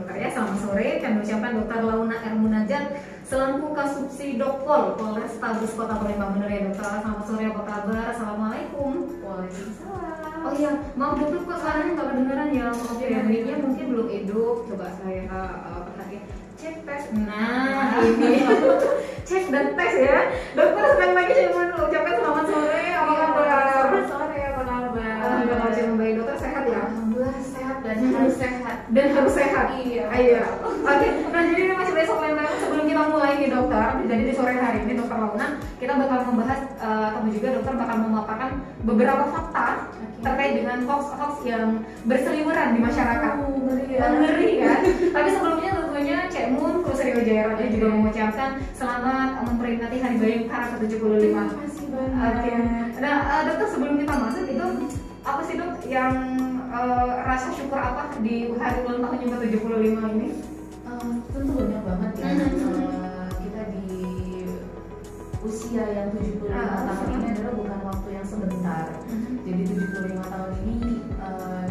dokter ya. Selamat sore, kami ucapkan Dr. Launa R. Munajat selaku Kasubsi Dokpol Polrestabes Kota Palembang. Bener ya dokter? Selamat sore, apa kabar? Assalamualaikum. Waalaikumsalam. Oh iya, maaf dokter kok suaranya nggak kedengeran ya. Maaf ya, mic-nya mungkin belum hidup. Coba saya perhatikan. Cek tes. Nah, ini cek dan tes ya. Dokter sekali lagi saya mau ucapkan selamat sore, apa kabar? Selamat sore, apa kabar? Alhamdulillah masih membaik. Dokter sehat ya? Alhamdulillah sehat dan harus sehat. Dan harus sehat. Iya. Iya. Oke. Nah jadi ini masih besok Palembang. Sebelum kita mulai nih dokter, jadi di sore hari ini dokter Launa kita bakal membahas atau juga dokter bakal memaparkan beberapa fakta terkait dengan hoax yang berseliweran di masyarakat. Ngeri kan? Tapi sebelumnya tentunya Cek Mun, Kru Sriwijaya Radio juga mengucapkan selamat memperingati Hari Bayangkara ke-75. Terima kasih banyak. Oke. Nah dokter sebelum kita masuk itu apa sih dok yang rasa syukur apa di hari ulang tahun yang ke-75 ini? Tentu banyak banget ya. Kita di usia yang 75 tahun ini adalah bukan waktu yang sebentar. Jadi 75 tahun ini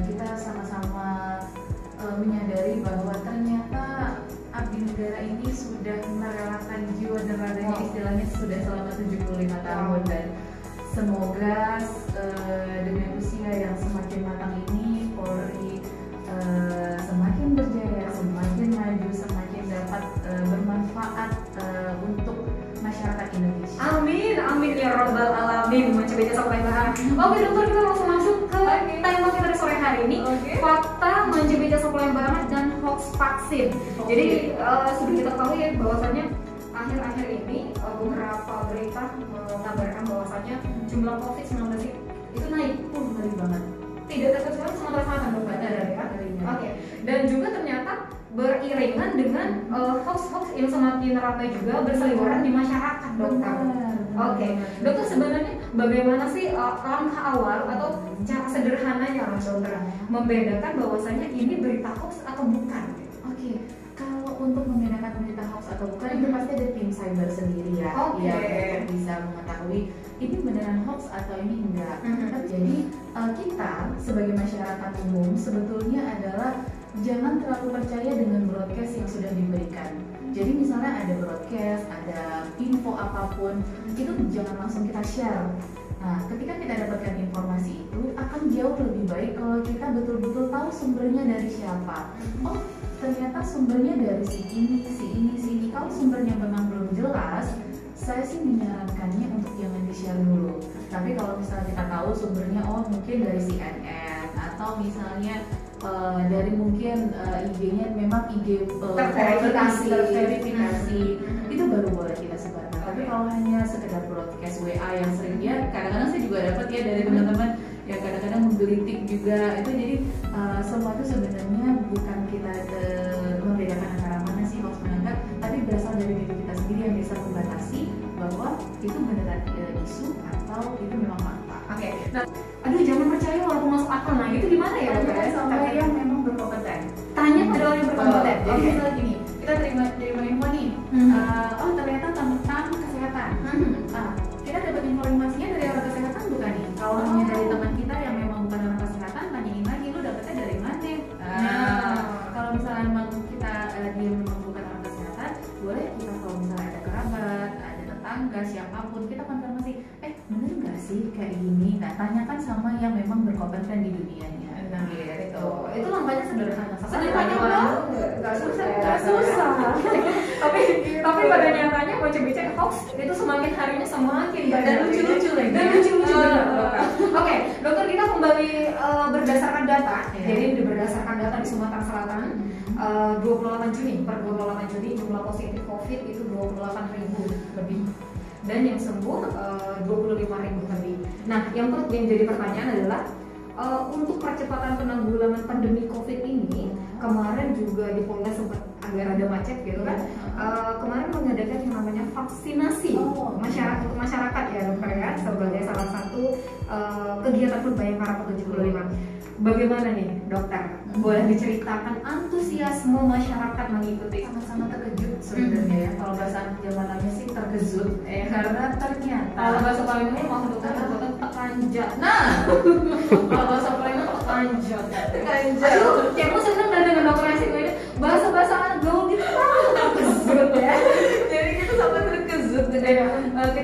kita sama-sama menyadari bahwa ternyata abdi negara ini sudah merelakan jiwa dan raganya, istilahnya sudah selama 75 tahun. Dan semoga dengan usia yang semakin matang ini Polri semakin berjaya, semakin maju, semakin dapat bermanfaat untuk masyarakat Indonesia. Amin, amin ya robbal alamin. Mencoba sampai bahan. Oke dokter, kita langsung masuk ke tema kita di sore hari ini. Fakta mencoba jasa Palembang dan hoax vaksin. Jadi sudah kita tahu ya bahwasannya akhir-akhir ini beberapa berita mengabarkan bahwasannya jumlah COVID-19 itu naik. Ngeri banget. Tidak terkecuali Sumatera Selatan dong Mbak Dara ya. Oke. Dan juga ternyata beriringan dengan hoax-hoax yang semakin ramai juga berseliweran di masyarakat dokter. Oke. Dokter sebenarnya bagaimana sih langkah awal atau cara sederhananya lah dokter membedakan bahwasannya ini berita hoax atau bukan? Oke. Kalau untuk membedakan berita hoax atau bukan itu pasti ada tim cyber sendiri ya, yang untuk bisa mengetahui ini beneran hoax atau ini enggak. Jadi kita sebagai masyarakat umum sebetulnya adalah jangan terlalu percaya dengan broadcast yang sudah diberikan. Jadi misalnya ada broadcast, ada info apapun, itu jangan langsung kita share. Nah, ketika kita dapatkan informasi itu akan jauh lebih baik kalau kita betul-betul tahu sumbernya dari siapa. Oh, ternyata sumbernya dari si ini. Kalau sumbernya memang belum jelas, saya sih menyarankannya untuk jangan di-share dulu. Tapi kalau misalnya kita tahu sumbernya, oh mungkin dari CNN atau misalnya dari mungkin IG-nya memang IG terverifikasi, itu baru boleh kita sebarkan. Tapi kalau hanya sekedar broadcast WA yang sering ya, kadang-kadang saya juga dapat ya dari teman-teman yang kadang-kadang menggelitik juga itu. Jadi semua itu sebenarnya bukan kita membedakan antara mana sih hoax mana enggak, tapi berasal dari diri kita sendiri yang bisa membatasi bahwa itu beneran isu atau itu memang fakta. Oke. Nah, aduh jangan percaya walaupun masuk akal. Nah, itu gimana ya dokter? Sama yang memang berkompeten. Tanya pada orang yang berkompeten. Jadi misalnya gini, kita terima info nih, oh ternyata tentang kesehatan. Kita dapat informasinya dari orang kesehatan bukan nih? Kalau hanya dari teman kita yang memang bukan orang kesehatan, tanyain lagi lu dapetnya dari mana? Kalau misalnya memang kita dia memang bukan orang kesehatan, boleh kita kalau misalnya ada kerabat, ada tetangga, siapapun kita konfirmasi, bener nggak sih kayak gini? Nah, tanyakan sama yang memang berkompeten di dunianya. Gitu. Itu langkahnya sederhana. Sederhana banget. Nggak susah. tapi pada nyatanya baca-baca hoax itu semakin harinya semakin dan lucu-lucu lagi. Dan lucu-lucu Oke, dokter kita kembali berdasarkan data. Jadi berdasarkan data di Sumatera Selatan 28 Juni per 28 Juni jumlah positif COVID itu 28.000 lebih. Dan yang sembuh 25.000 lebih. Nah, yang jadi pertanyaan adalah untuk percepatan penanggulangan pandemi COVID ini, kemarin juga di Polres sempat agak ada macet gitu kan. Kemarin mengadakan yang namanya vaksinasi masyarakat ya dokter ya, sebagai salah satu kegiatan HUT Bayangkara ke-75. Bagaimana nih dokter? Boleh diceritakan antusiasme masyarakat mengikuti? Sama-sama terkejut sebenarnya ya. Kalau bahasa jamanannya sih terkejut, karena ternyata kalau bahasa Palembangnya mau dokter tekanjat. Nah, kalau bahasa Palembang tekanjat. Aduh, kamu seneng dan dengan dokter asing ini bahasa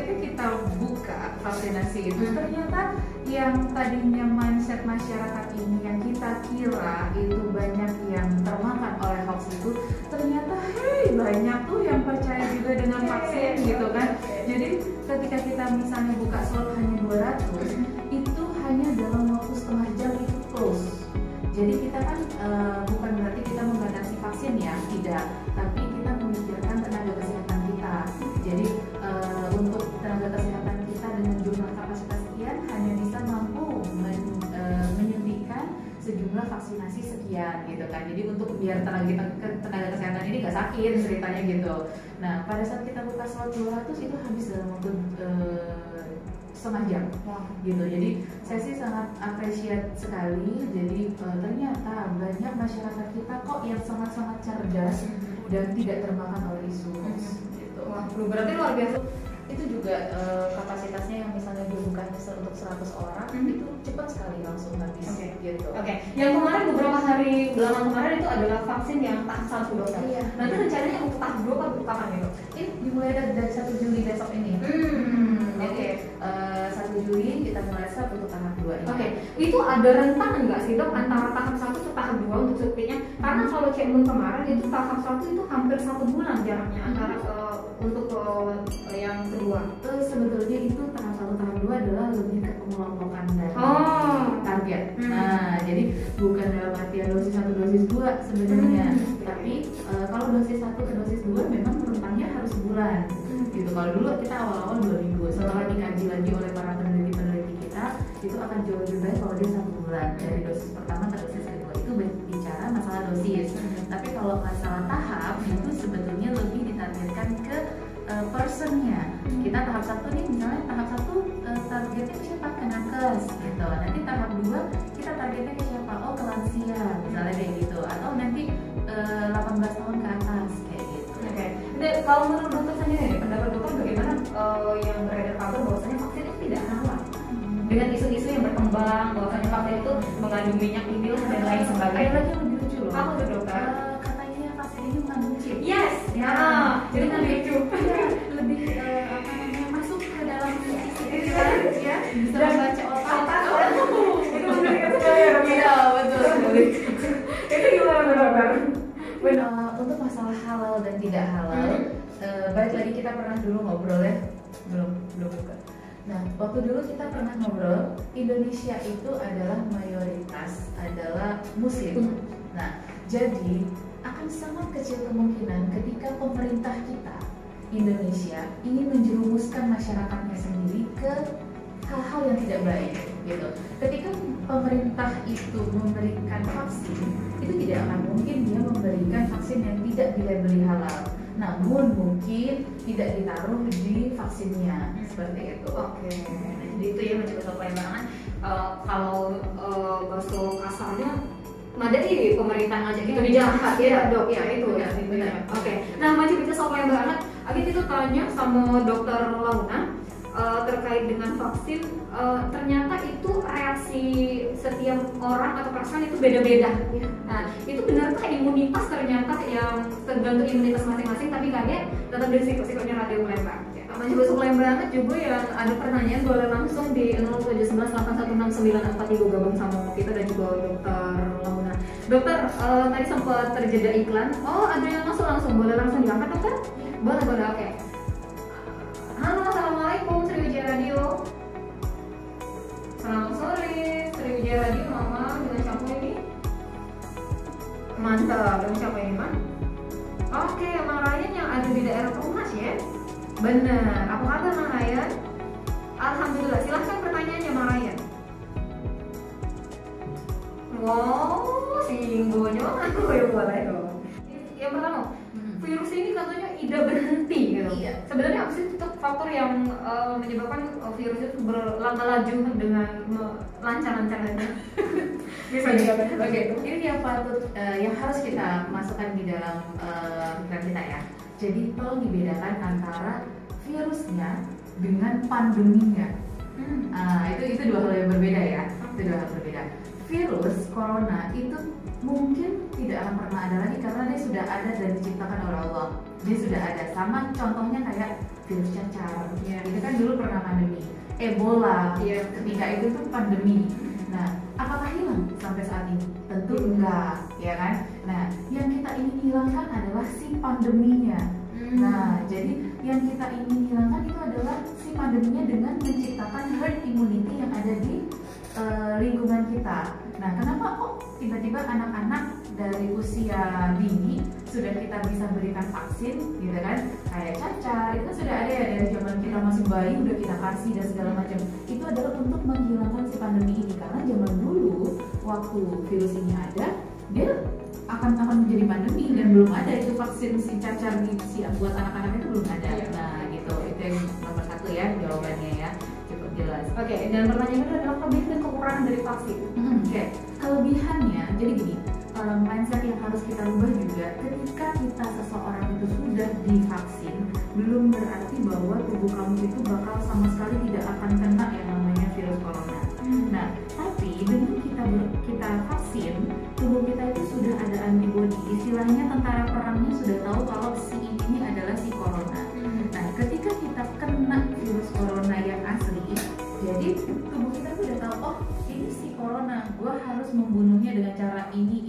ketika kita buka vaksinasi itu ternyata yang tadinya mindset masyarakat ini yang kita kira itu banyak yang termakan oleh hoax itu, ternyata banyak tuh yang percaya juga dengan vaksin gitu kan. Jadi ketika kita misalnya buka slot hanya 200, itu hanya dalam waktu setengah jam itu close. Jadi kita kan bukan berarti kita membatasi vaksin ya, tidak, tapi kita memikirkan tenaga kesehatan kita. Jadi untuk tenaga kesehatan kita dengan jumlah kapasitas sekian hanya bisa mampu menyuntikkan sejumlah vaksinasi sekian gitu kan. Jadi untuk biar tenaga kesehatan ini nggak sakit ceritanya gitu. Nah pada saat kita buka slot 200 itu habis dalam waktu setengah jam gitu. Jadi saya sih sangat appreciate sekali. Jadi ternyata banyak masyarakat kita kok yang sangat-sangat cerdas dan tidak termakan oleh isu gitu. Wah, berarti luar biasa. Itu juga kapasitasnya yang misalnya dia bukan untuk 100 orang itu cepat sekali langsung habis gitu. Yang kemarin beberapa hari belakangan kemarin itu adalah vaksin yang tahap 1 dokter. Nanti rencananya untuk tahap 2 kapan ya dok? Ini dimulai dari 1 Juli besok ini. Jadi 1 Juli kita mulai start untuk tahap 2 ini. Itu ada rentangan nggak sih dok antara tahap 1 ke tahap 2 untuk suntiknya? Karena kalau Cekmun kemarin itu tahap 1 itu hampir 1 bulan jaraknya antara untuk yang kedua. Sebetulnya itu tahap 1 tahap 2 adalah lebih ke pengelompokan dari target. Nah, jadi bukan dalam artian dosis 1 dosis 2 sebenarnya. Tapi kalau dosis 1 ke dosis 2 memang rentangnya harus sebulan. Gitu. Kalau dulu kita awal-awal 2 minggu, setelah dikaji lagi oleh para peneliti kita, itu akan jauh lebih baik kalau dia 1 bulan dari dosis pertama ke dosis kedua. Itu bicara masalah dosis. Tapi kalau masalah tahap itu sebetulnya lebih ditargetkan ke personnya. Kita tahap 1 nih, misalnya tahap 1 targetnya ke siapa? Ke nakes gitu. Nanti tahap 2 kita targetnya ke siapa? Oh, ke lansia misalnya kayak gitu. Atau nanti 18 tahun ke atas kayak gitu. Kalau menurut dokter sendiri, pendapat dokter bagaimana yang beredar kabar bahwasanya vaksin itu tidak halal? Dengan isu-isu yang berkembang bahwasanya vaksin itu mengandung minyak inilah dan lain sebagainya. Ada lagi yang lebih lucu loh. Apa tuh dokter? Katanya vaksin ini mengandung chip. Yes. Jadi lebih lucu. Lebih masuk ke dalam ya, bisa membaca otak. Itu benar. Iya betul. Itu gimana dokter? Untuk masalah halal dan tidak halal, balik lagi kita pernah dulu ngobrol ya, belum bukan. Nah, waktu dulu kita pernah ngobrol, Indonesia itu adalah mayoritas adalah Muslim. Nah, jadi akan sangat kecil kemungkinan ketika pemerintah kita Indonesia ingin menjerumuskan masyarakatnya sendiri ke hal-hal yang tidak baik gitu. Ketika pemerintah itu memberikan vaksin, itu tidak akan mungkin dia memberikan vaksin yang tidak dilabeli halal. Namun mungkin tidak ditaruh di vaksinnya seperti itu. Jadi itu ya mencoba pelayanan. Kalau bahasa kasarnya madai pemerintah ngajak itu dijahat ya dok ya itu ya benar. Nah maju kita soal yang banget. Abis itu tanya sama dokter Launa terkait dengan vaksin. Ternyata itu reaksi setiap orang atau person itu beda-beda. Nah itu benarkah imunitas ternyata yang tergantung imunitas masing-masing, tapi kaget tetap di risikonya radio melempar. Namanya besok banget juga yang ada pertanyaan boleh langsung di 0711816943 gabung sama kita dan juga dokter Launa. Dokter, tadi sempat terjeda iklan. Oh, ada yang masuk langsung. Boleh langsung diangkat, dokter? Boleh, oke. Halo, assalamualaikum Sriwijaya Radio. Selamat sore, Sriwijaya Radio, Mama dengan siapa ini? Mantap, dengan siapa ini, Man? Oke, Mang Ryan yang ada di daerah Perumnas ya? Benar, apa kabar Mang Ryan? Alhamdulillah, silahkan pertanyaannya Mang Ryan. Wow, singgonya aku ya boleh dong. Yang pertama, virus ini katanya tidak berhenti gitu. Iya. Sebenarnya apa sih itu faktor yang menyebabkan virus itu melaju dengan lancar-lancar aja? Bisa juga. Ini yang patut yang harus kita masukkan di dalam pikiran kita ya. Jadi tolong dibedakan antara virusnya dengan pandeminya. Itu dua hal yang berbeda ya. Itu dua hal berbeda. Virus corona itu mungkin tidak akan pernah ada lagi karena dia sudah ada dan diciptakan oleh Allah. Dia sudah ada. Sama contohnya kayak virus cacar, itu kan dulu pernah pandemi, Ebola, ketika itu tuh pandemi. Nah, apakah hilang sampai saat ini? Tentu enggak, ya kan? Nah, yang kita ingin hilangkan adalah si pandeminya. Nah, jadi yang kita ingin hilangkan itu adalah si pandeminya dengan menciptakan herd immunity yang ada di lingkungan kita. Nah, kenapa kok tiba-tiba anak-anak dari usia dini sudah kita bisa berikan vaksin, gitu kan? Kayak cacar, itu sudah ada ya dari zaman kita masih bayi udah kita kasih dan segala macam. Itu adalah untuk menghilangkan si pandemi ini, karena zaman dulu waktu virus ini ada, dia akan menjadi pandemi dan belum ada itu vaksin si cacar si buat anak-anak itu belum ada. Nah, gitu. Itu yang nomor satu ya jawabannya ya. Cukup jelas. Oke, dan pertanyaannya adalah kelebihan dan kekurangan dari vaksin. Oke, kelebihannya jadi gini, mindset yang harus kita rubah juga ketika kita seseorang itu sudah divaksin, belum berarti bahwa tubuh kamu itu bakal sama sekali tidak akan kena yang namanya virus corona. Nah, tapi dengan kita vaksin, tubuh kita itu sudah ada antibody, istilahnya tentara perangnya sudah tahu kalau si ini adalah si corona. Nah, ketika kita kena virus corona yang asli, jadi tubuh kita sudah tahu, oh ini si corona, gue harus membunuhnya dengan cara ini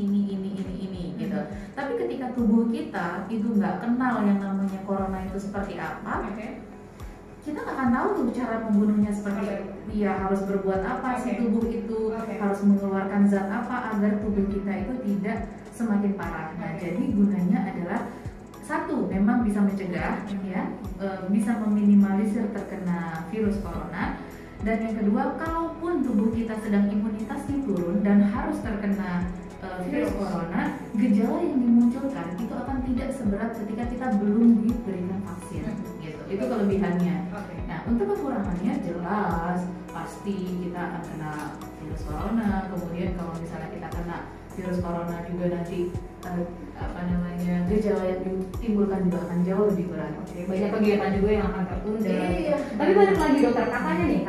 gitu. Tapi ketika tubuh kita itu nggak kenal yang namanya corona itu seperti apa, kita nggak akan tahu tuh cara membunuhnya seperti dia harus berbuat apa, si tubuh itu harus mengeluarkan zat apa agar tubuh kita itu tidak semakin parah. Nah, jadi gunanya adalah satu, memang bisa mencegah, ya, bisa meminimalisir terkena virus corona. Dan yang kedua, kalaupun tubuh kita sedang imunitasnya turun dan harus terkena virus corona, gejala yang dimunculkan itu akan tidak seberat ketika kita belum diberikan vaksin. Gitu. Itu kelebihannya. Nah, untuk kekurangannya jelas pasti kita akan kena virus corona. Kemudian kalau misalnya kita kena virus corona juga nanti gejala yang ditimbulkan juga akan jauh lebih berat. Banyak kegiatan juga yang akan tertunda. Tapi balik lagi dokter, katanya nih,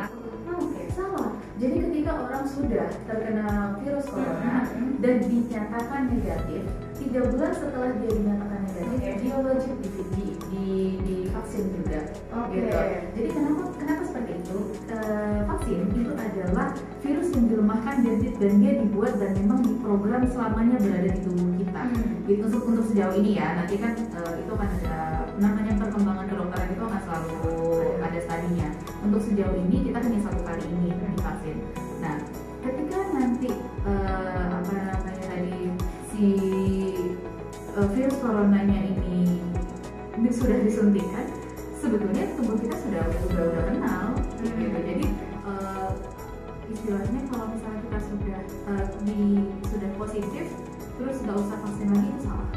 salah. Jadi ketika orang sudah terkena virus corona dan dinyatakan negatif, 3 bulan setelah dia dinyatakan negatif, dia wajib divaksin juga. Gitu. Jadi kenapa seperti itu? Vaksin itu adalah virus yang dilemahkan dan dia dibuat dan memang diprogram selamanya berada di tubuh kita. Gitu, untuk sejauh ini ya, nanti kan itu akan ada namanya perkembangan kedokteran itu akan selalu ada stadinya. Untuk sejauh ini kita hanya 1 kali ini divaksin. Nah, ketika nanti si virus coronanya ini sudah disuntikan, sebetulnya tubuh kita sudah kenal, gitu. Jadi istilahnya kalau misalnya kita sudah positif, terus nggak usah vaksin lagi itu salah.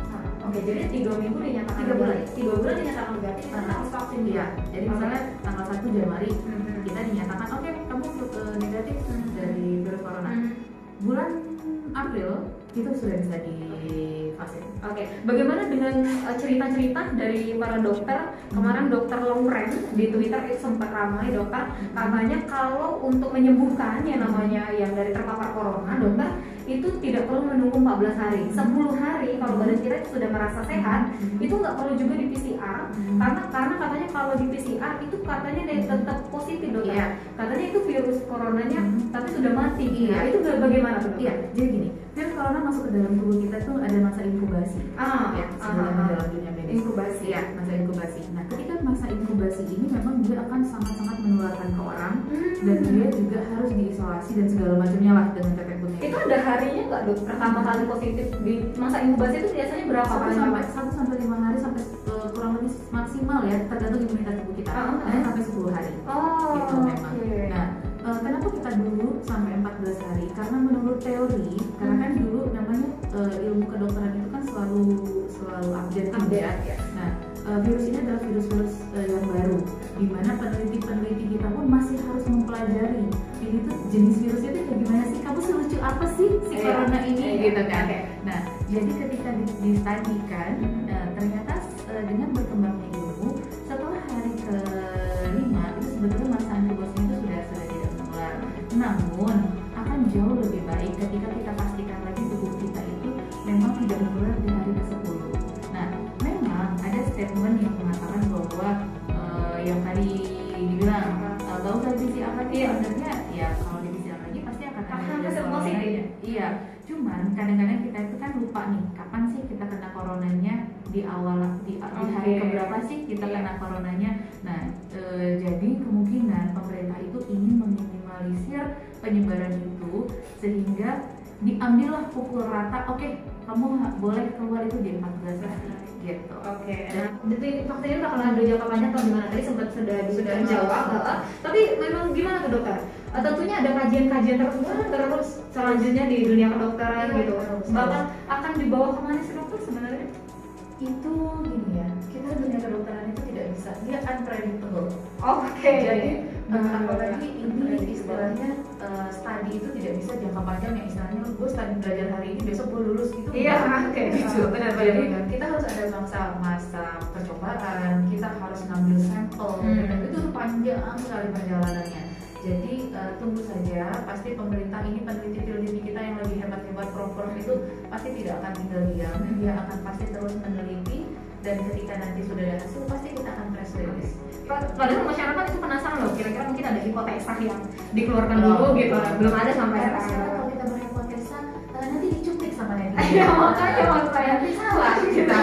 Oke, jadi 3 minggu dinyatakan 3 bulan dinyatakan negatif, kita harus vaksin. Iya, jadi misalnya tanggal 1 Januari kita dinyatakan oke, kamu negatif dari virus corona. Bulan April itu sudah bisa divaksin. Oke, bagaimana dengan cerita-cerita dari para dokter? Kemarin dokter Lauren di Twitter itu sempat ramai dokter, katanya kalau untuk menyembuhkan yang namanya yang dari terpapar corona, dokter itu tidak perlu menunggu 14 hari, 10 hari kalau badan kita sudah merasa sehat, itu nggak perlu juga di PCR, karena katanya kalau di PCR itu katanya dia tetap positif dokter. Katanya itu virus coronanya tapi sudah mati. Itu bagaimana tuh? Jadi gini, virus corona masuk ke dalam tubuh kita tuh ada masa inkubasi. Sebelum dalam dunia medis. Inkubasi. Masa inkubasi. Nah, ketika masa inkubasi ini memang dia akan sangat-sangat menularkan ke orang dan dia juga harus diisolasi dan segala macamnya lah dengan tetek-tetek. Itu ada harinya nggak dok? Pertama kali positif di masa inkubasi itu biasanya berapa? 1 sampai 5 hari sampai kurang lebih maksimal ya, tergantung imunitas tubuh kita. Ada sampai 10 hari. Gitu memang. Nah, kenapa kita dulu sampai 14 hari? Karena menurut teori, karena kan dulu namanya ilmu kedokteran itu kan selalu update. Nah, virus ini adalah virus-virus yang baru, di mana peneliti-peneliti kita pun masih harus mempelajari ini tuh jenis virusnya itu kayak gimana sih, kamu selucu apa sih si corona ini, gitu kan. Nah, jadi ketika distudikan, ternyata dengan berkembangnya ilmu, setelah hari ke-5 itu sebetulnya masa inkubasi itu sudah tidak menular. Namun akan jauh lebih baik ketika kita pastikan lagi tubuh kita itu memang tidak menular di hari ke-10. Nah, memang ada statement yang mengatakan bahwa yang Cuman kadang-kadang kita itu kan lupa nih, kapan sih kita kena coronanya, di hari keberapa sih kita kena coronanya. Nah, jadi kemungkinan pemerintah itu ingin meminimalisir penyebaran itu sehingga diambillah pukul rata, oke, kamu boleh keluar itu di 14 hari gitu. Nah, jadi vaksinnya bakalan ada jangka panjang atau gimana? Tadi sudah dijawab, tapi memang gimana tuh dokter? Tentunya ada kajian-kajian terus selanjutnya di dunia kedokteran gitu. Bahkan akan dibawa kemana sih dokter sebenarnya? Itu gini ya, kita dunia kedokteran itu tidak bisa, dia unpredictable. Jadi apalagi ini istilahnya studi itu tidak bisa jangka panjang, yang istilahnya gue studi belajar hari ini besok gue lulus gitu. Gitu. Benar. Kita harus ada masa percobaan, kita harus ngambil sampel, dan itu panjang sekali perjalanannya. Jadi tunggu saja, pasti pemerintah ini, peneliti-peneliti kita yang lebih hebat-hebat, prof itu pasti tidak akan tinggal diam, dia akan pasti terus meneliti, dan ketika nanti sudah ada hasil pasti kita akan press release. Padahal masyarakat itu penasaran loh, kira-kira mungkin ada hipotesa yang dikeluarkan dulu gitu, belum ada sampai sekarang. Kalau kita berhipotesa nanti dicuplik sama netizen. Iya, makanya maksud saya nanti salah kita.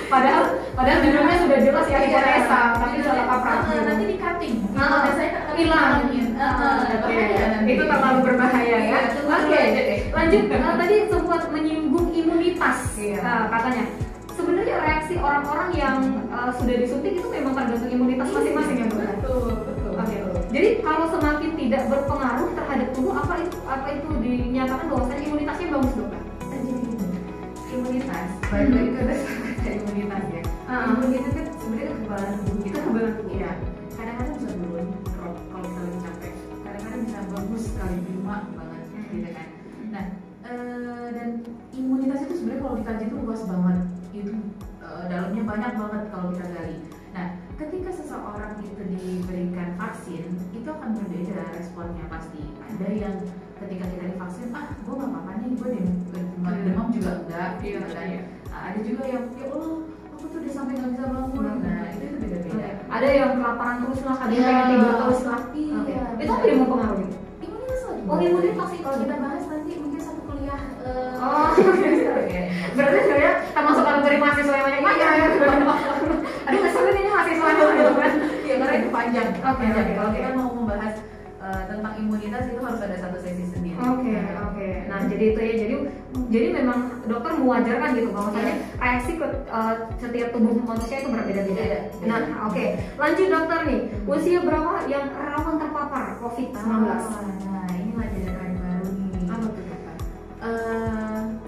Padahal judulnya sudah jelas ya, hipotesa, tapi salah kaprah. Nanti di cutting, hipotesanya hilang. Itu terlalu berbahaya ya. Lanjut. Tadi sempat menyinggung imunitas, katanya. Sebenarnya reaksi orang-orang yang sudah disuntik itu memang tergantung imunitas masing-masing ya, betul. Jadi kalau semakin tidak berpengaruh terhadap tubuh, apa itu dinyatakan bahwasanya imunitasnya bagus, dokter? Jadi imunitas, baik itu ada imunitas ya. Imunitas kan sebenarnya kekebalan tubuh kita. Iya. Kadang-kadang bisa turun kalau kita lagi capek. Kadang-kadang bisa bagus sekali, prima banget, gitu kan. Nah, dan imunitas itu sebenarnya kalau dikaji itu luas banget. Itu dalamnya banyak banget kalau kita gali. Nah, ketika seseorang itu diberikan vaksin, itu akan berbeda responnya pasti. Ada yang ketika kita divaksin, gue gak apa-apa nih, gue demam juga enggak, gitu kan. Ada juga yang, ya Allah, aku tuh udah sampai gak bisa bangun. Nah, itu beda-beda. Ada yang kelaparan terus lah, ada yang pengen tidur terus lah. Itu apa yang mempengaruhi? Imunitas lagi. Imunitas sih kalau kita bahas nanti mungkin satu kuliah. Berarti sebenarnya termasuk kategori mahasiswa yang banyak ya. Aduh, kesulitan ini mahasiswanya gitu kan. Iya, karena itu panjang. Kalau kita mau membahas tentang imunitas itu harus ada satu sesi sendiri. Nah, jadi itu ya. Jadi memang dokter mewajarkan gitu bahwasanya reaksi ke setiap tubuh manusia itu berbeda-beda. Nah, lanjut dokter nih. Usia berapa yang rawan terpapar COVID-19? Nah, ini lagi ada tren baru nih. Apa tuh, dokter?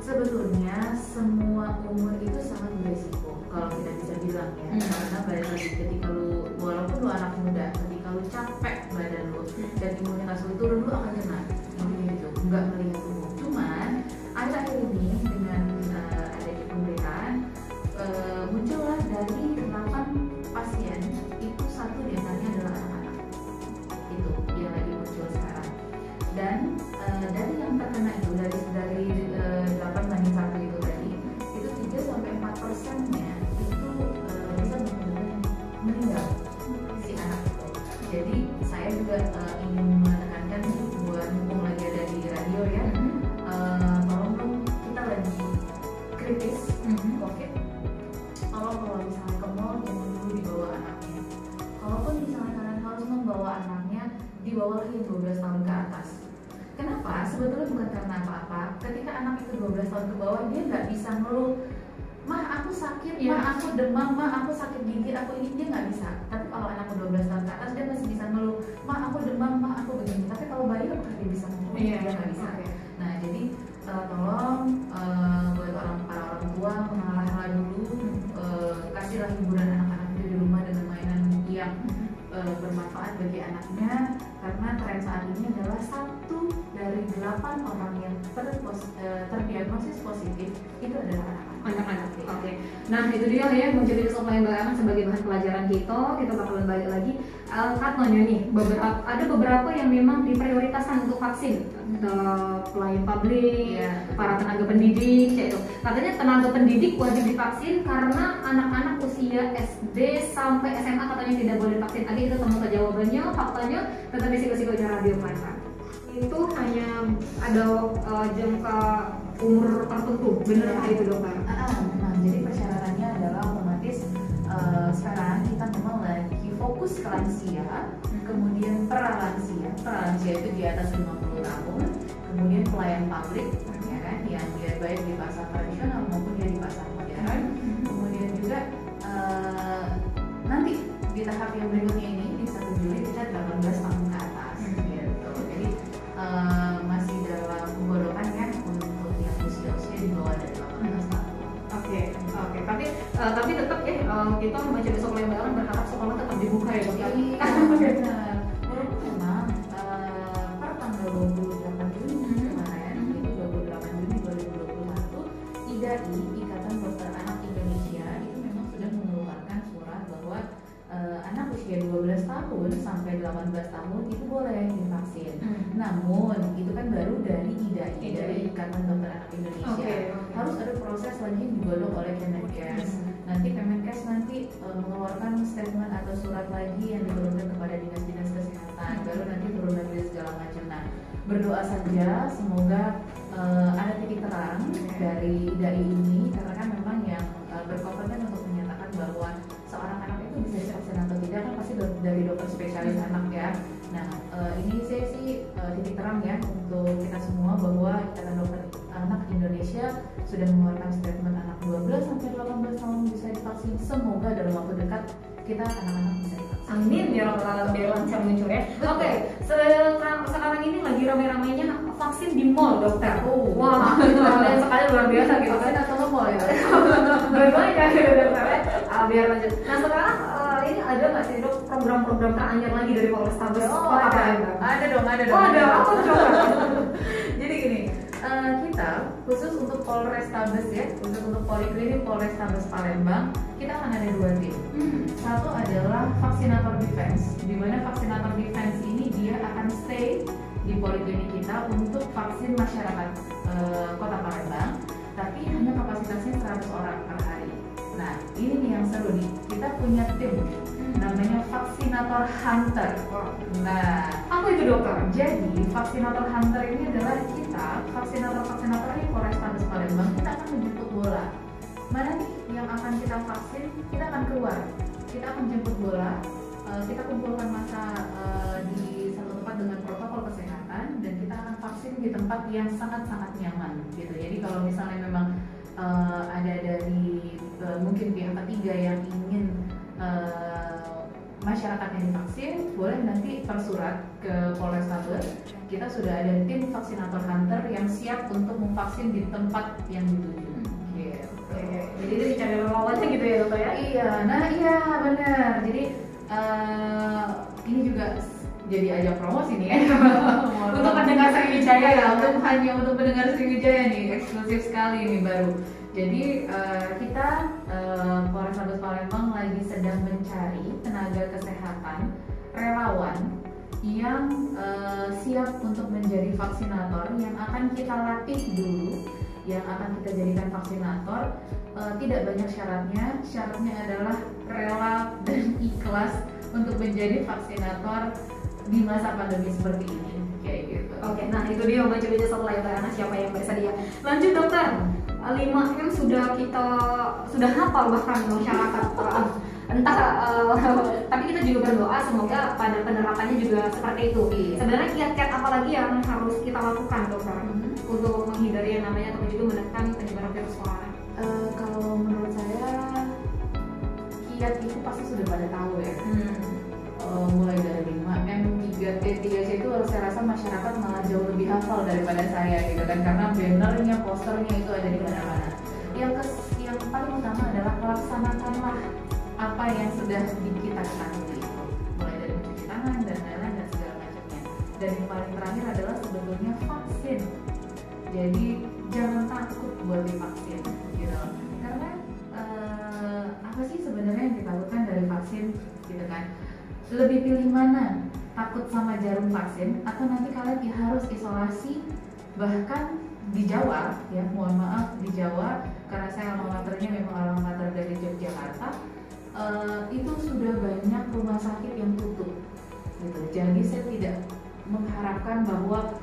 Sebetulnya semua umur itu sangat beresiko kalau kita bisa bilang ya. Karena balik lagi, ketika walaupun lu anak muda, ketika lu capek badan lu dan imunitas lu turun, lu akan kena gitu, nggak melihat umur. Cuman akhir-akhir ini dengan adanya pemberitaan muncullah dari 8 pasien itu 1 diantaranya adalah anak-anak. Itu yang lagi muncul sekarang. Dan dari yang terkena itu dari 8 banding 1 itu tadi, itu 3-4%-nya itu bisa benar-benar meninggal si anak itu. Jadi saya juga ingin menekankan buat mumpung lagi ada di radio ya, tolong dong, kita lagi kritis COVID. Tolong kalau misalnya ke mall jangan dulu dibawa anaknya. Kalaupun misalnya kalian harus membawa anaknya, dibawalah yang 12 tahun ke atas. Kenapa? Sebetulnya bukan karena apa-apa. Ketika anak itu 12 tahun ke bawah, dia nggak bisa ngeluh, mah aku sakit, mah aku demam, mah aku sakit gigi, aku ini, dia nggak bisa. Tapi kalau anak 12 tahun ke atas, dia masih bisa ngeluh, mah aku demam, mah aku begini. Tapi kalau bayi, apakah dia bisa ngeluh? Dia nggak bisa. Nah, jadi tolong buat para orang tua mengalah dulu, kasihlah hiburan anak-anak itu di rumah dengan mainan yang bermanfaat bagi anaknya, karena tren saat ini adalah 1 dari 8 orang yang terdiagnosis positif itu adalah anak-anak. Nah, itu dia ya, menjadi keseimbangan sebagai bahan pelajaran kita bakalan balik lagi. Kak Nonya nih, ada beberapa yang memang diprioritaskan untuk vaksin, pelayan publik, para tenaga pendidik, itu. Katanya tenaga pendidik wajib divaksin karena anak-anak usia SD sampai SMA katanya tidak boleh divaksin. Tadi itu temukan jawabannya, faktanya, tetap di Siko-Siko Radio Prime. itu hanya ada jangka umur tertentu, benar nggak itu dokter? Nah, jadi persyaratannya adalah otomatis sekarang kita memang lagi fokus ke lansia, kemudian pralansia itu di atas 50 tahun, kemudian pelayan publik, ya kan, yang dia baik di pasar tradisional maupun dia di pasar modern, kemudian juga nanti di tahap yang berikutnya ini di 1 Juli kita 18 tahun ke atas, gitu. Jadi masih dalam penggolokan ya untuk yang usia di bawah dari 18 tahun. Oke. Tapi tetap ya kita membaca besok lebaran berharap sekolah tetap dibuka ya dokter. Iya, benar. Walaupun memang per tanggal 28 Juni kemarin, itu 28 Juni 2021, IDAI, Ikatan Dokter Anak Indonesia, itu memang sudah mengeluarkan surat bahwa anak usia 12 tahun sampai 18 tahun itu boleh divaksin. Namun itu kan baru dari IDAI, dari Ikatan Dokter Anak Indonesia. Harus ada proses lagi yang digodok oleh Kemenkes. Nanti Kemenkes mengeluarkan statement atau surat lagi yang diturunkan kepada dinas-dinas kesehatan. Baru nanti turun lagi segala macam. Nah, berdoa saja semoga ada titik terang dari IDAI ini, karena kan memang yang berkompeten untuk menyatakan bahwa seorang anak itu bisa divaksin atau tidak kan pasti dari dokter spesialis anak ya. Nah, ini saya sih titik terang ya untuk kita semua bahwa Ikatan Dokter Anak Indonesia sudah mengeluarkan statement anak 12 sampai 18 tahun bisa divaksin. Semoga dalam waktu dekat kita anak-anak bisa divaksin. Amin ya rabbal alamin, biar lancar muncul ya. Oke, sekarang ini lagi ramai-ramainya vaksin di mall dokter. Wah, itu ramai sekali, luar biasa gitu kan. Atau ke mall ya? Dua-duanya gitu dokter ya. Biar lanjut. Nah sekarang ini ada nggak sih dok program-program teranyar lagi dari Polrestabes Kota Palembang? Ada dong. Ada apa coba? Jadi gini, kita khusus untuk Polrestabes ya, khusus untuk Poliklinik Polrestabes Palembang, kita akan ada 2 tim. Satu adalah vaksinator defense, di mana vaksinator defense ini dia akan stay di poliklinik kita untuk vaksin masyarakat Kota Palembang, tapi hanya kapasitasnya 100 orang per hari. Nah, ini nih yang seru nih, kita punya tim namanya vaksinator hunter. Nah, apa itu dokter? Jadi vaksinator hunter ini adalah kita vaksinator di Polrestabes Palembang, kita akan menjemput bola. Mana nih yang akan kita vaksin? Kita akan keluar, kita akan jemput bola, kita kumpulkan massa di satu tempat dengan protokol kesehatan, dan kita akan vaksin di tempat yang sangat-sangat nyaman gitu. Jadi kalau misalnya memang ada dari mungkin pihak ketiga yang ingin masyarakatnya divaksin, boleh nanti persurat ke Polrestabes. Kita sudah ada tim vaksinator hunter yang siap untuk memvaksin di tempat yang dituju. Jadi itu dicari relawannya gitu ya dokter ya? Iya, iya benar. Jadi ini juga jadi ajang promosi nih ya. Untuk pendengar Sriwijaya ya, untuk pendengar Sriwijaya nih, eksklusif sekali nih baru. Jadi kita Polrestabes Palembang lagi sedang mencari tenaga kesehatan relawan yang siap untuk menjadi vaksinator, yang akan kita latih dulu, yang akan kita jadikan vaksinator. Tidak banyak syaratnya adalah rela dan ikhlas untuk menjadi vaksinator di masa pandemi seperti ini, kayak gitu. Oke, nah itu dia baca-baca setelah lebaran siapa yang bersedia. Lanjut dokter, 5M sudah hafal bahkan masyarakat. Entah, tapi kita juga berdoa semoga pada penerapannya juga seperti itu. Sebenarnya kiat-kiat apa lagi yang harus kita lakukan dokter untuk menghindari yang namanya atau juga menekan penyebaran virus corona? Kalau menurut saya kiat itu pasti sudah pada tahu ya. Mulai dari 5M, 3T itu saya rasa masyarakat malah jauh lebih hafal daripada saya gitu kan, karena bannernya, posternya itu ada di mana-mana. Yang paling utama adalah laksanakanlah apa yang sudah kita ketahui, mulai dari mencuci tangan dan lain-lain dan segala macamnya. Dan yang paling terakhir adalah sebetulnya vaksin. Jadi jangan takut buat divaksin gitu, karena apa sih sebenarnya yang ditakutkan dari vaksin gitu kan? Lebih pilih mana? Takut sama jarum vaksin atau nanti kalian harus isolasi? Bahkan di Jawa ya, mohon maaf, di Jawa, karena saya alma maternya memang alma mater dari Yogyakarta, itu sudah banyak rumah sakit yang tutup gitu. Jadi saya tidak mengharapkan bahwa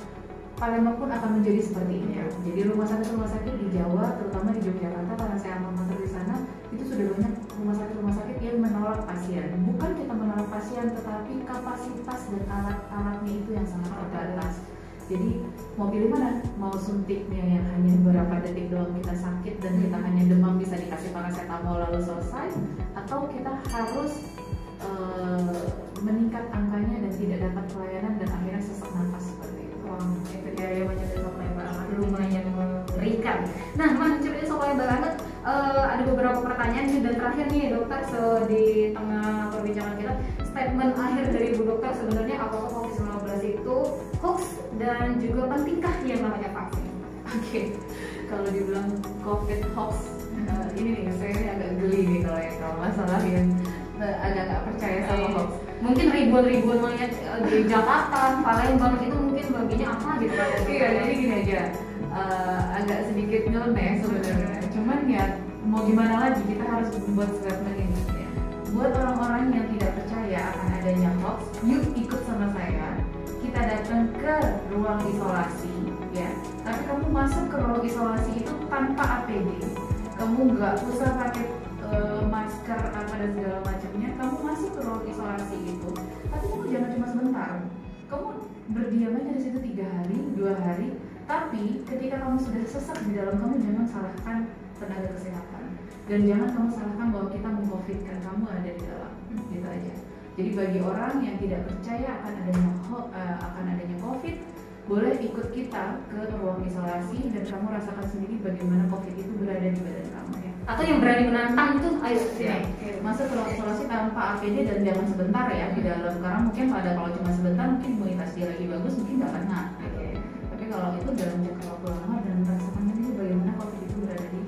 Palembang pun akan menjadi seperti ini. Jadi rumah sakit di Jawa, terutama di Yogyakarta, karena saya alma mater di sana, itu sudah banyak rumah sakit yang menolak pasien. Bukan kita menolak pasien, tetapi kapasitas dan alat-alatnya itu yang sangat terbatas. Jadi mau pilih mana? Mau suntiknya yang hanya beberapa detik doang kita sakit dan kita hanya demam bisa dikasih paracetamol lalu selesai, atau kita harus meningkat angkanya dan tidak dapat pelayanan dan akhirnya sesak nafas seperti itu. Itu dia yang menjadi soal banget, lumayan mengerikan. Nah, mencerita soal banget, ada beberapa pertanyaan nih, dan terakhir nih dokter, di tengah perbincangan kita, statement akhir dari Bu Dokter, sebenarnya apakah COVID-19 itu hoax dan juga pentingkah yang namanya vaksin? Oke, kalau dibilang COVID hoax, ini nih saya agak geli nih kalau masalah yang agak nggak percaya sama hoax. Mungkin ribuan melihat di Jakarta, Palembang itu mungkin baginya apa gitu kan? Iya, jadi gini aja, agak sedikit nyeleneh sebenarnya. Cuman ya mau gimana lagi, kita harus membuat statement ini. Ya. Buat orang-orang yang tidak percaya akan adanya hoax, yuk ikut sama saya. Kita datang ke ruang isolasi, ya. Tapi kamu masuk ke ruang isolasi itu tanpa APD. Kamu nggak usah pakai masker apa dan segala macamnya. Kamu masuk ke ruang isolasi itu, tapi kamu jangan cuma sebentar. Kamu berdiam aja di situ 3 hari, 2 hari. Tapi ketika kamu sudah sesak di dalam, kamu jangan salahkan tenaga kesehatan dan jangan kamu salahkan bahwa kita meng-covidkan kamu ada di dalam. Gitu aja. Jadi bagi orang yang tidak percaya akan adanya COVID, boleh ikut kita ke ruang isolasi dan kamu rasakan sendiri bagaimana COVID itu berada di badan kamu, ya. Atau yang berani menantang itu, ayo sini. Masuk ke ruang isolasi tanpa APD dan jangan sebentar ya di dalam, karena mungkin kalau cuma sebentar mungkin imunitas dia lagi bagus, mungkin nggak kena. Tapi kalau itu dalam jangka waktu lama dan merasakan sendiri bagaimana COVID itu berada di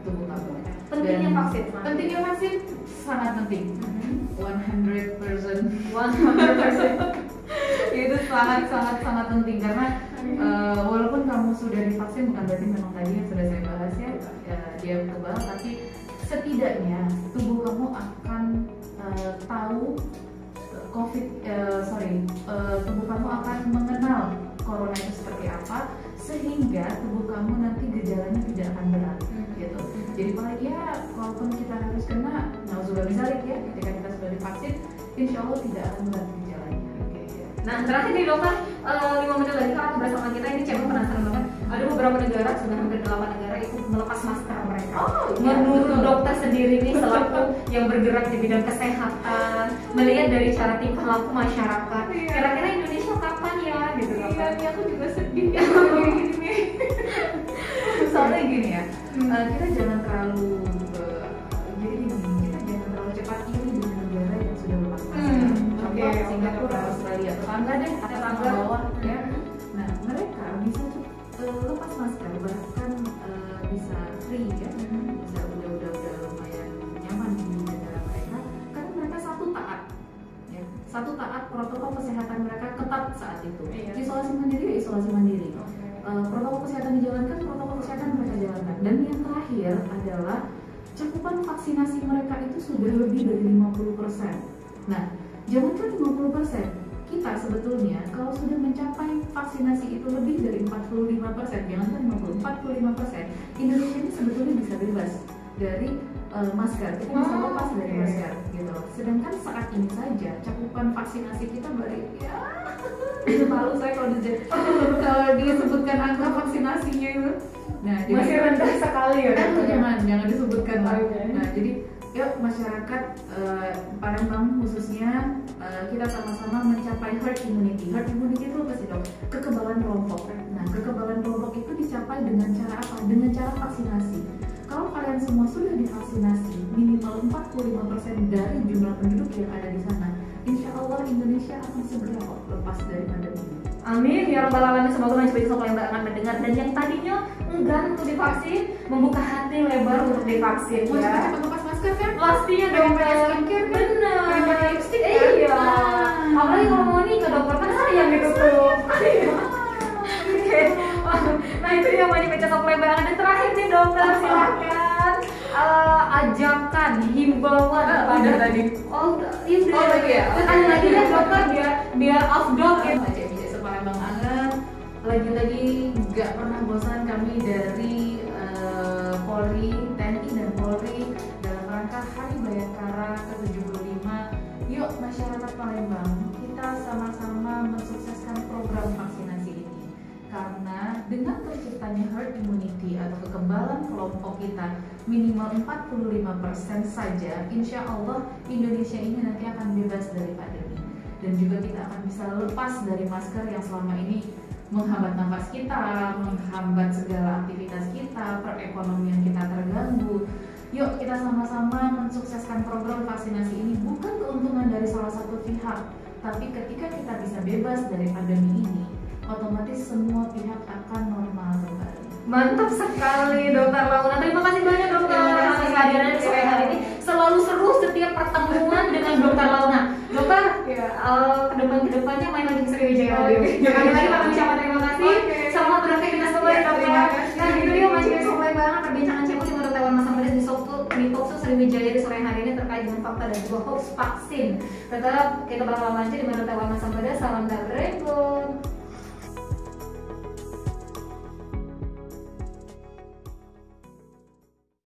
tubuh kamu. Pentingnya vaksin. Pentingnya vaksin sangat penting. 100%. Itu sangat penting karena walaupun kamu sudah divaksin bukan berarti memang tadi yang sudah saya bahas ya dia kebal, tapi setidaknya tubuh kamu akan tahu tubuh kamu akan mengenal corona itu seperti apa, sehingga tubuh kamu nanti gejalanya tidak akan berat gitu. Jadi paling ya walaupun kita harus kena, nauzubillah misalnya ya, ketika kita sudah divaksin, insya Allah tidak akan berat gejalanya. Nah, terakhir nih dokter, 5 menit lagi karena bersama kita ini cewek penasaran banget. Ada beberapa negara, sudah hampir 8 negara itu melepas masker mereka. Menurut dokter sendiri nih selaku yang bergerak di bidang kesehatan, melihat dari cara tingkah laku masyarakat, kira-kira Indonesia kapan ya gitu kan? Iya, nih aku juga sedih ya gini. Soalnya gini ya, kita jangan terlalu kita jangan terlalu cepat iri dengan negara yang sudah lepas masker. Contoh Singapura, Australia, tetangga deh, tetangga bawah ya. Nah, mereka bisa lepas masker, bahkan bisa free ya, bisa udah lumayan nyaman di negara mereka, karena mereka satu taat protokol kesehatan mereka ketat saat itu. Isolasi mandiri. Protokol kesehatan dijalankan, protokol kesehatan mereka jalankan. Dan yang terakhir adalah cakupan vaksinasi mereka itu sudah lebih dari 50%. Nah, jangankan 50%, kita sebetulnya kalau sudah mencapai vaksinasi itu lebih dari 45%, jangankan 45%, Indonesia ini sebetulnya bisa bebas dari masker, kita bisa lepas dari masker gitu. Sedangkan saat ini saja cakupan vaksinasi kita baru ya malu saya kalau disebutkan angka vaksinasinya itu. Nah, masih rendah sekali ya. Jangan disebutkan lah. Nah, jadi yuk masyarakat Palembang khususnya kita sama-sama mencapai herd immunity. Herd immunity itu apa sih dok? Kekebalan kelompok. Nah, kekebalan kelompok itu dicapai dengan cara apa? Dengan cara vaksinasi. Kalau kalian semua sudah divaksinasi minimal 45% dari jumlah penduduk yang ada di sana, insya Allah Indonesia akan segera lepas dari pandemi ini. Amin ya rabbal alamin. Semoga menjadi sosok yang akan mendengar dan yang tadinya enggan untuk divaksin membuka hati lebar untuk divaksin. Mau cepat lepas masker kan? Pastinya dong. Skincare kan? Bener. Lipstick iya. Apalagi kalau mau nih ke dokter kan sayang gitu tuh. Nah itu dia baca sosok lebar. Dan terakhir nih dokter silakan ajakan himbauan udah tadi. Ini lagi ya. Ada lagi ya dokter biar afdol gitu. Palembang anget, lagi-lagi nggak pernah bosan kami dari Polri, TNI dan Polri dalam rangka Hari Bayangkara ke-75. Yuk masyarakat Palembang, kita sama-sama mensukseskan program vaksinasi ini. Karena dengan terciptanya herd immunity atau kekebalan kelompok kita minimal 45% saja, insya Allah Indonesia ini nanti akan bebas dari pandemi. Dan juga kita akan bisa lepas dari masker yang selama ini menghambat nafas kita, menghambat segala aktivitas kita, perekonomian kita terganggu. Yuk kita sama-sama mensukseskan program vaksinasi ini, bukan keuntungan dari salah satu pihak, tapi ketika kita bisa bebas dari pandemi ini, otomatis semua pihak akan normal kembali. Mantap sekali Dokter Launa. Terima kasih banyak Dokter atas kehadirannya di sore hari ini. Selalu seru setiap pertemuan dengan Dokter Launa. Dokter, kedepannya main lagi ke Sriwijaya Radio. Sekali lagi kami ucapkan terima kasih. Selamat beraktivitas kembali Dokter. Nah gitu dia masih sesuai banget perbincangan Cemu dengan Dokter Launa Sampedes di Talkshow Sriwijaya di sore hari ini terkait dengan fakta dan juga hoax vaksin. Tetap kita bakal lanjut dengan Dokter Launa Sampedes. Salam dari Dragon.